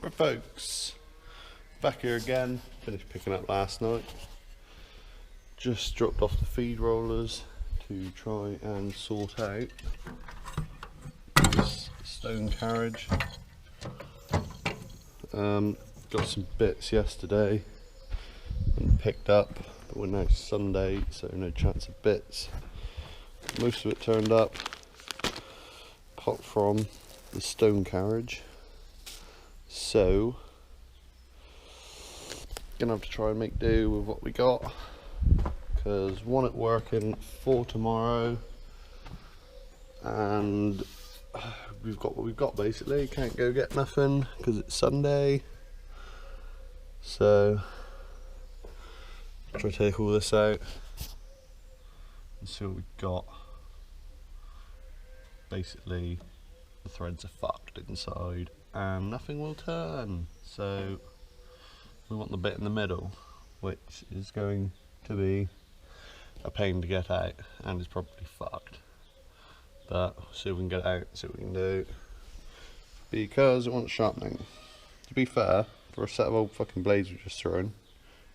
Right folks, back here again, finished picking up last night. Just dropped off the feed rollers to try and sort out this stone carriage. Got some bits yesterday and picked up, but we're now Sunday, so no chance of bits. Most of it turned up, apart from the stone carriage. So, gonna have to try and make do with what we got, because one at working for tomorrow, and we've got what we've got basically. Can't go get nothing because it's Sunday. So, try to take all this out and see what we've got. Basically, the threads are fucked inside and nothing will turn, so we want the bit in the middle, which is going to be a pain to get out and is probably fucked, but we'll see if we can get it out, see what we can do, because it wants sharpening. To be fair, for a set of old fucking blades we just thrown,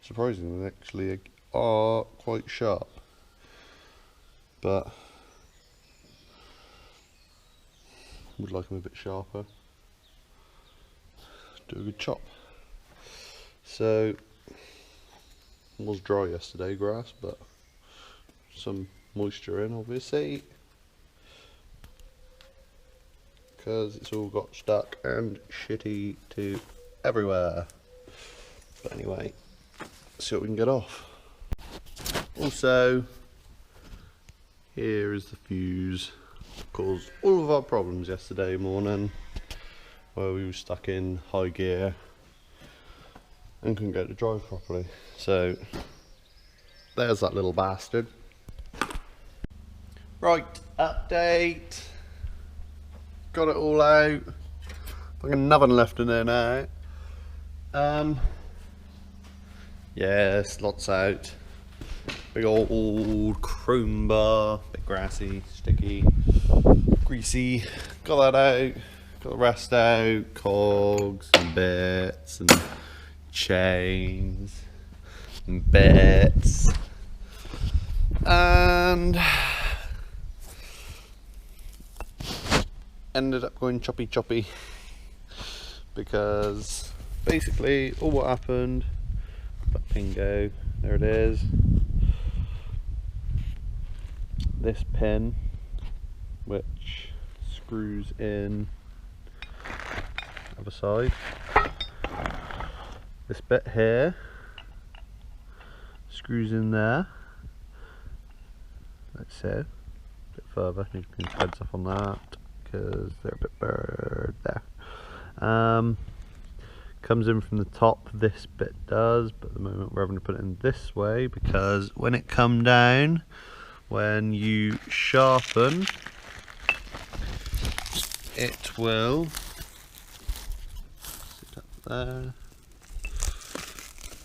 surprisingly they actually are quite sharp, but would like them a bit sharper. Do a good chop. So, it was dry yesterday, grass, but some moisture in, obviously, because it's all got stuck and shitty to everywhere. But anyway, see what we can get off. Also, here is the fuse. Caused all of our problems yesterday morning, where we were stuck in high gear and couldn't get to drive properly. So there's that little bastard. Right, update. Got it all out. Fucking nothing left in there now. Yes, lots out. Big old chrome bar, bit grassy, sticky, greasy. Got that out, got the rest out, cogs and bits and chains and bits. And ended up going choppy because basically all what happened, that pingo, there it is. This pin, which screws in other side, this bit here screws in there, like so. A bit further, need to clean the threads off on that because they're a bit burred there. Comes in from the top, this bit does, but at the moment we're having to put it in this way because when it come down, when you sharpen, it will sit up there.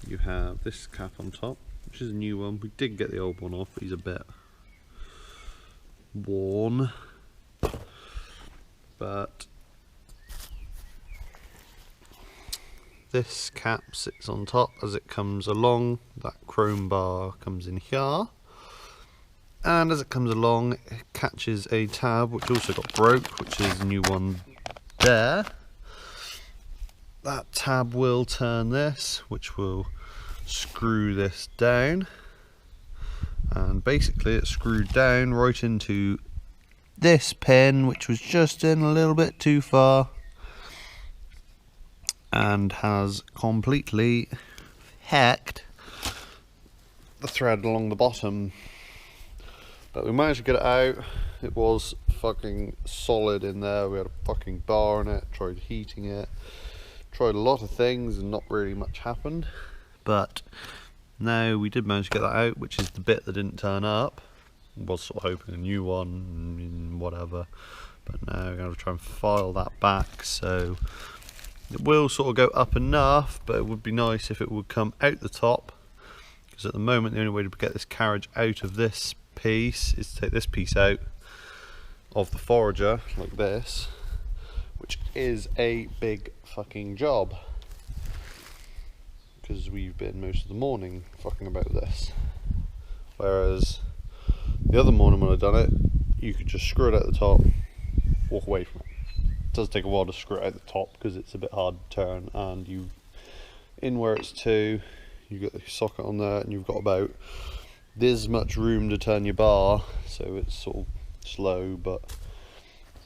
You have this cap on top, which is a new one. We did get the old one off, but he's a bit worn. But this cap sits on top as it comes along. That chrome bar comes in here. And as it comes along, it catches a tab, which also got broke, which is a new one there. That tab will turn this, which will screw this down. And basically it's screwed down right into this pin, which was just in a little bit too far, and has completely hacked the thread along the bottom. But we managed to get it out. It was fucking solid in there. We had a fucking bar in it, tried heating it, tried a lot of things and not really much happened. But now we did manage to get that out, which is the bit that didn't turn up. Was sort of hoping a new one and whatever. But now we're going to try and file that back, so it will sort of go up enough, but it would be nice if it would come out the top, because at the moment the only way to get this carriage out of this piece is to take this piece out of the forager like this, which is a big fucking job, because we've been most of the morning fucking about this. Whereas the other morning when I done it, you could just screw it at the top, walk away from it. It does take a while to screw it at the top because it's a bit hard to turn, and you in where it's to, you got the socket on there, and you've got about this much room to turn your bar, so it's sort of slow, but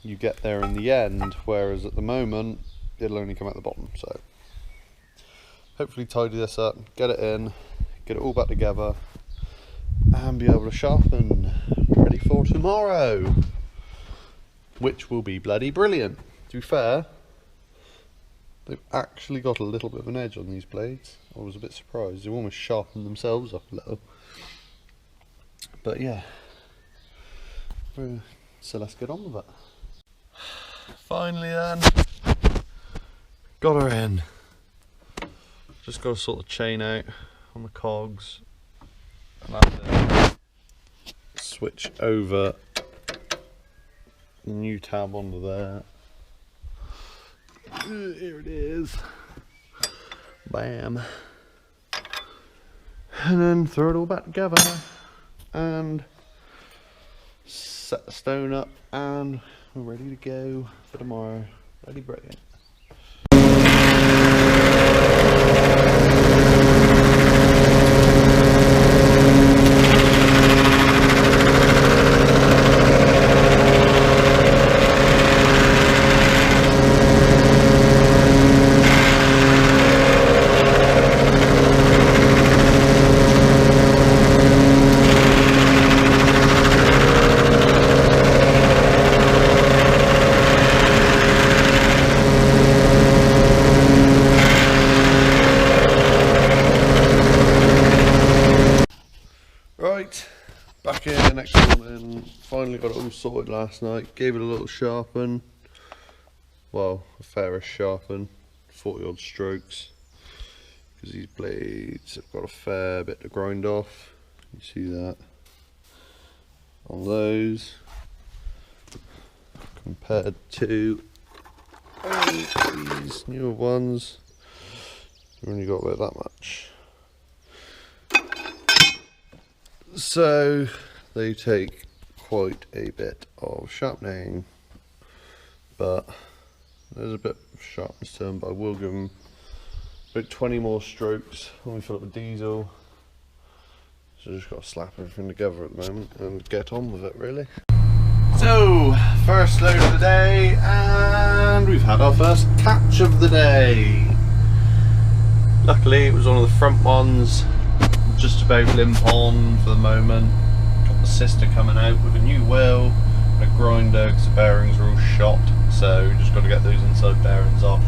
you get there in the end. Whereas at the moment it'll only come out the bottom. So hopefully tidy this up, get it in, get it all back together, and be able to sharpen ready for tomorrow, which will be bloody brilliant. To be fair, they've actually got a little bit of an edge on these blades. I was a bit surprised. They've almost sharpened themselves up a little. But yeah, so let's get on with it. Finally then, got her in. Just got to sort the chain out on the cogs, and that's it. Switch over the new tab onto there. Here it is. Bam. And then throw it all back together and set the stone up, and we're ready to go for tomorrow. Bloody brilliant. Back here next morning, finally got it all sorted last night, gave it a little sharpen, well, a fairish sharpen, 40 odd strokes, because these blades have got a fair bit to grind off. You see that on those, compared to these newer ones, we've only got about that much. So they take quite a bit of sharpening, but there's a bit of sharpness to them. But I will give them about 20 more strokes when we fill up with diesel. So just got to slap everything together at the moment and get on with it, really. So first load of the day, and we've had our first catch of the day. Luckily it was one of the front ones, just about limp on for the moment. Got the sister coming out with a new wheel and a grinder because the bearings are all shot, so just got to get those inside bearings off.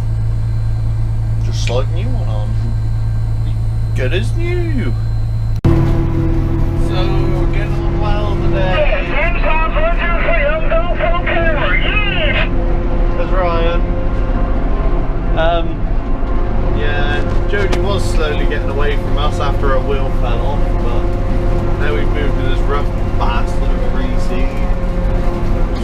Just slide a new one on. Be good as new. So we're getting on well today. There's Ryan. Yeah, Jodie was slowly getting away from us after her wheel fell off, but now we've moved to this rough bastard of a reseed.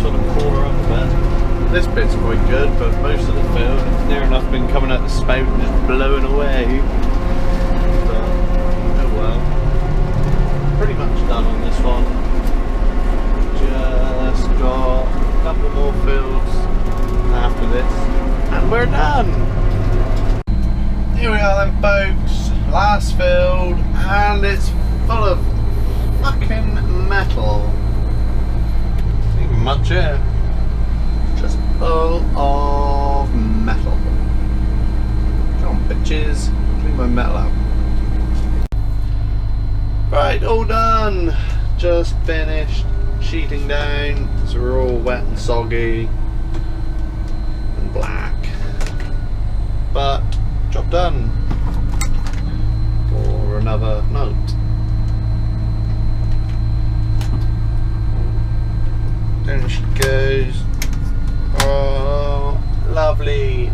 Sort of pull her up a bit. This bit's quite good, but most of the field has near enough been coming out the spout and just blowing away. But oh well. Pretty much done on this one. Just got a couple more fields after this, and we're done. Here we are then, folks, last field, and it's full of fucking metal. Not even much here, just full of metal. Come on bitches, clean my metal out. Right, all done, just finished sheeting down, so we're all wet and soggy and black, but job done for another night. Down she goes. Oh, lovely.